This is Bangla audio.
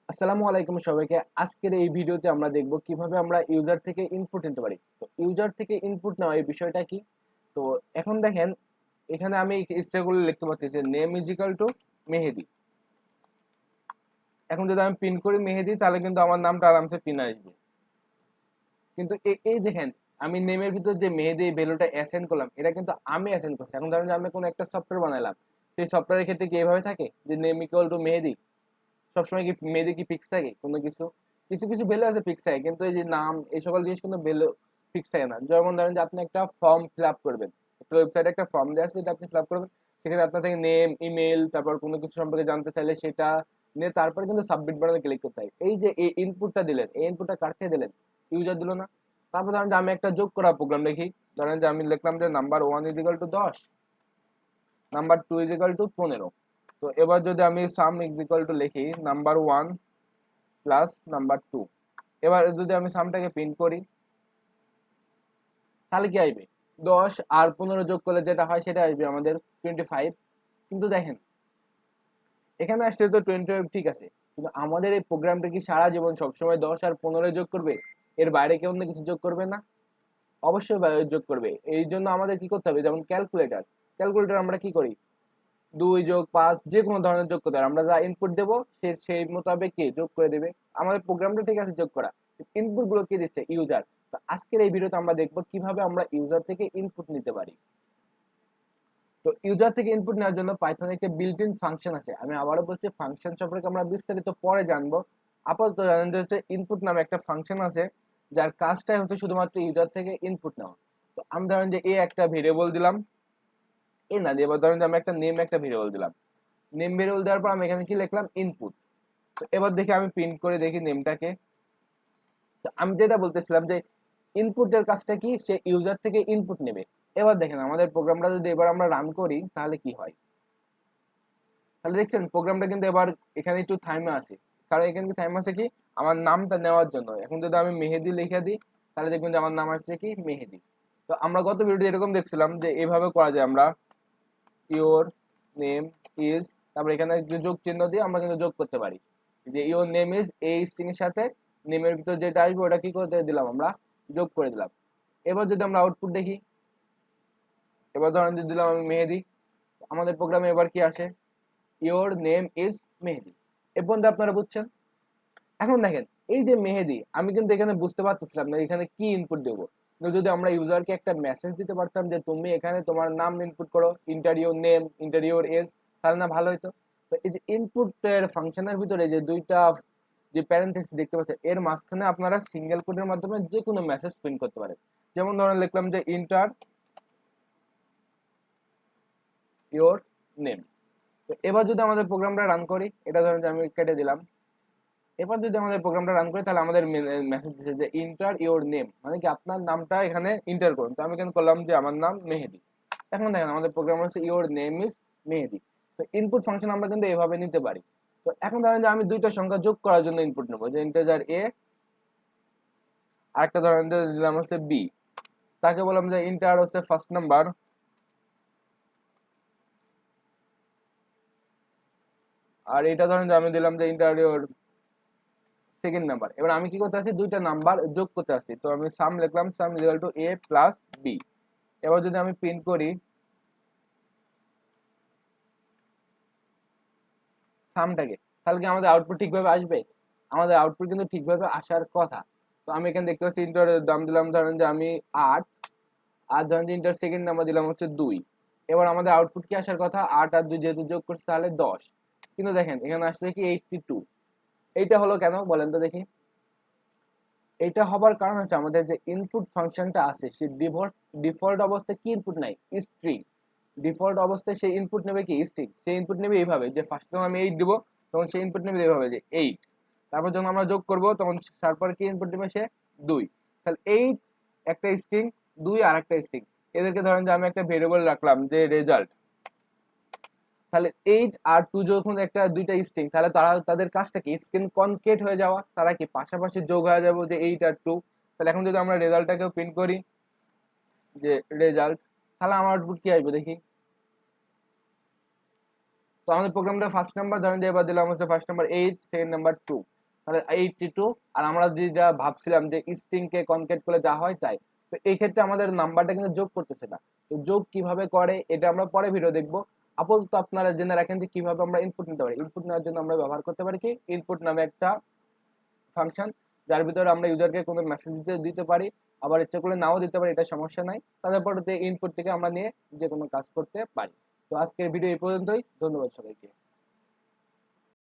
আসসালামু আলাইকুম সবাইকে। আজকের এই ভিডিওতে আমরা দেখব কিভাবে আমরা ইউজার থেকে ইনপুট নিতে পারি। তো ইউজার থেকে ইনপুট নেওয়া এই বিষয়টা কি? তো এখন দেখেন, এখানে আমি ইচ্ছা করলে লিখতে পারছি যে নেম ইজ ইকুয়াল টু মেহেদি। এখন যদি আমি প্রিন্ট করি মেহেদি, তাহলে কিন্তু আমার নামটা আরামসে প্রিন্ট আসবে। কিন্তু এই দেখেন, আমি নেমের ভিতর যে মেহেদি এই ভ্যালুটা অ্যাসাইন করলাম, এটা কিন্তু আমি অ্যাসাইন করছি। এখন ধরেন যে আমি কোনো একটা সফটওয়্যার বানালাম, সেই সফটওয়্যারের ক্ষেত্রে কি এভাবে থাকে যে নেম ইকুয়াল টু মেহেদি? সবসময় কি মেহেদি কি ফিক্স থাকে? কোনো কিছু কিছু কিছু ভ্যালু আছে ফিক্স থাকে, কিন্তু এই যে নাম এই সকল জিনিস কিন্তু ভ্যালু ফিক্স থাকে না। যেমন ধরেন যে আপনি একটা ফর্ম ফিল আপ করবেন, একটা ওয়েবসাইটে একটা ফর্ম দেওয়া আছে, যেটা আপনি ফিল আপ করবেন। সেখানে আপনার থেকে নেম, ইমেল, তারপর কোনো কিছু সম্পর্কে জানতে চাইলে সেটা নিয়ে তারপরে কিন্তু সাবমিট বাটনে ক্লিক করতে হয়। এই যে এই ইনপুটটা দিলেন, এই ইনপুটটা কার থেকে দিলেন? ইউজার দিল না? তারপর ধরেন যে আমি একটা যোগ করা প্রোগ্রাম লিখি। ধরেন যে আমি লিখলাম যে number 1 is equal to 10, number 2 is equal to 15। তো এবার যদি আমি সাম ইজ ইকুয়াল টু লিখি নাম্বার 1 প্লাস নাম্বার 2, এবার যদি আমি সামটাকে প্রিন্ট করি, তাহলে কি আসবে? 10 আর 15 যোগ করলে যেটা হয় সেটা আসবে আমাদের 25। কিন্তু দেখেন, এখানে আসছে তো 25 ঠিক আছে, কিন্তু আমাদের এই প্রোগ্রামটা কি সারা জীবন সবসময় 10 আর 15 যোগ করবে? এর বাইরে কেউ অন্য কিছু যোগ করবে না? অবশ্যই বাইরে যোগ করবে। এই জন্য আমাদের কি করতে হবে, যেমন ক্যালকুলেটর। ক্যালকুলেটর আমরা কি করি? 2 যোগ 5 যে কোনো ধরনের যোগ করতে পারে, আমরা যা ইনপুট দেবো সে সেই মোতাবেক কি যোগ করে দেবে। আমাদের প্রোগ্রামটা ঠিক আছে যোগ করা, ইনপুট গুলো কি দিচ্ছে? ইউজার। তো আজকের এই ভিডিওতে আমরা দেখবো কিভাবে আমরা ইউজার থেকে ইনপুট নিতে পারি। তো ইউজার থেকে ইনপুট নেওয়ার জন্য পাইথনে একটা বিল্ট ইন ফাংশন আছে। আমি আবারও বলছি, ফাংশন সম্পর্কে আমরা বিস্তারিত পরে জানবো। আপাতত জানেন যে হচ্ছে ইনপুট নামে একটা ফাংশন আছে, যার কাজটাই হচ্ছে শুধুমাত্র ইউজার থেকে ইনপুট নেওয়া। তো আমি ধরেন যে এ একটা ভেরিয়েবল দিলাম, এ না দিয়ে এবার ধরেন যে আমি একটা নেম একটা ভেরিয়েবল দিলাম। নেম ভেরিয়েবল দেওয়ার পর আমি এখানে কি লিখলাম? ইনপুট। তো এবার দেখি, আমি প্রিন্ট করে দেখি নেমটাকে। তো আমি যেটা বলতেছিলাম যে ইনপুটের কাজটা কি, সে ইউজার থেকে ইনপুট নেবে। এবার দেখেন আমাদের প্রোগ্রামটা যদি এবার আমরা রান করি, তাহলে কি হয়? তাহলে দেখছেন প্রোগ্রামটা কিন্তু এবার এখানে একটু থাইমে আছে। কারণ এখানে কি থাইমে আছে কি, আমার নামটা নেওয়ার জন্য। এখন যদি আমি মেহেদি লিখে দিই, তাহলে দেখবেন যে আমার নাম আসছে কি মেহেদি। তো আমরা গত ভিডিওতে এরকম দেখছিলাম যে এভাবে করা যায়। আমরা ইওর নেম ইজ, তারপর এখানে যে যোগ চিহ্ন দিয়ে আমরা কিন্তু যোগ করতে পারি, যে ইওর নেম ইজ এই স্ট্রিং এর সাথে নেমের ভিতর যেটা আসবে ওটা কি করতে দিলাম, আমরা যোগ করে দিলাম। এবার যদি আমরা আউটপুট দেখি, এবার ধরেন যে দিলাম আমি মেহেদি, আমাদের প্রোগ্রামে এবার কি আসে? ইওর নেম ইজ মেহেদি। এ পর্যন্ত আপনারা বুঝছেন? এখন দেখেন, এই যে মেহেদি, আমি কিন্তু এখানে বুঝতে পারতেছিলাম না এখানে কি ইনপুট দেবো। কিন্তু যদি আমরা ইউজারকে একটা মেসেজ দিতে পারতাম যে তুমি এখানে তোমার নাম ইনপুট করো, ইন্টারিওর নেম, ইন্টারিওর এজ, তাহলে না ভালো হতো? তো এই যে ইনপুটের ফাংশনের ভিতরে যে দুইটা যে প্যারেন্থেসিস দেখতে পাচ্ছেন, এর মাঝখানে আপনারা সিঙ্গেল কোডের মাধ্যমে যে কোনো মেসেজ প্রিন্ট করতে পারেন। যেমন ধরেন লিখলাম যে ইন্টার ইওর নেম। তো এবার যদি আমাদের প্রোগ্রামটা রান করি, এটা ধরেন যে আমি কেটে দিলাম। এবার যদি আমাদের প্রোগ্রামটা রান করি, তাহলে আমাদের মেসেজ দিচ্ছে যে ইন্টার ইওর নেম, মানে কি আপনার নামটা এখানে ইন্টার করুন। তো আমি এখানে করলাম যে আমার নাম মেহেদি। এখন দেখেন আমাদের প্রোগ্রাম হচ্ছে ইওর নেম ইজ মেহেদি। তো ইনপুট ফাংশন আমরা কিন্তু এভাবে নিতে পারি। তো এখন ধরেন যে আমি দুইটা সংখ্যা যোগ করার জন্য ইনপুট নেবো, যে ইন্টিজার এ, আর একটা ধরেন যে দিলাম হচ্ছে বি। তাকে বললাম যে ইন্টার হচ্ছে ফার্স্ট নাম্বার, আর এটা ধরেন যে আমি দিলাম যে ইন্টার ইওর সেকেন্ড নাম্বার। এবার আমি কি করতে আসছি, দুইটা নাম্বার যোগ করতে আসছি। তো আমি সাম লিখলাম, sum equal to A plus B. এবার যদি আমি প্রিন্ট করি সামটাকে, তাহলে কি আমাদের আউটপুট ঠিকভাবে আসবে? আমাদের আউটপুট কিন্তু ঠিকভাবে আসার কথা। তো আমি এখানে দেখতে পাচ্ছি ইন্টারের দাম দিলাম ধরেন যে আমি 8, আর ধরেন যে ইন্টার সেকেন্ড নাম্বার দিলাম হচ্ছে 2। এবার আমাদের আউটপুট কি আসার কথা? 8 আর 2 যেহেতু যোগ করছে তাহলে 10। কিন্তু দেখেন এখানে আসছে কি 82। এইটা হলো কেন বলেন তো দেখি? এইটা হবার কারণ হচ্ছে আমাদের যে ইনপুট ফাংশনটা আছে সে ডিফল্ট অবস্থায় কি ইনপুট নাই? স্ট্রিং। ডিফল্ট অবস্থায় সেই ইনপুট নেবে কি? স্ট্রিং। সেই ইনপুট নেবে এইভাবে, যে ফার্স্ট যখন আমি 8 দিব, তখন সেই ইনপুট নেবে এইভাবে যে 8। তারপর যখন আমরা যোগ করব, তখন তারপর কি ইনপুট নেবে সে? 2। তাহলে 8 একটা স্ট্রিং, 2 আর একটা স্ট্রিং। এদেরকে ধরেন যে আমি একটা ভেরিয়েবল রাখলাম যে রেজাল্ট। তাহলে 8 আর 2 যখন একটা দুইটা স্ট্রিং, তাহলে তারা তাদের কাজটা কি? স্ট্রিং কনকেট হয়ে যাওয়া, তারা কি পাশাপাশি যোগ হয়ে যাবে যে 8 আর 2। তাহলে এখন যদি আমরা রেজাল্টটাকেও প্রিন্ট করি যে রেজাল্ট, তাহলে আমার আউটপুট কি আসবে দেখি? তো আমাদের প্রোগ্রামটা ফার্স্ট নাম্বার ধরেন যে এবার দিলাম হচ্ছে ফার্স্ট নাম্বার 8, সেকেন্ড নাম্বার 2। তাহলে 82, আর আমরা যেটা ভাবছিলাম যে স্ট্রিংকে কনকেট করলে যা হয় তাই, তো এই ক্ষেত্রে আমাদের নাম্বারটা কিন্তু যোগ করতেছে না। তো যোগ কিভাবে করে এটা আমরা পরে ভিডিও দেখবো। আপাতত আপনারা জেনে রাখেন যে কিভাবে আমরা ইনপুট নিতে পারি। ইনপুট নেওয়ার জন্য আমরা ব্যবহার করতে পারি কি, ইনপুট নামে একটা ফাংশন, যার ভিতরে আমরা ইউজারকে কোনো মেসেজ দিতে পারি, আবার ইচ্ছা করলে নাও দিতে পারি, এটা সমস্যা নাই। তারপরে ইনপুট থেকে আমরা নিয়ে যে কোনো কাজ করতে পারি। তো আজকের ভিডিও এই পর্যন্তই, ধন্যবাদ সবাইকে।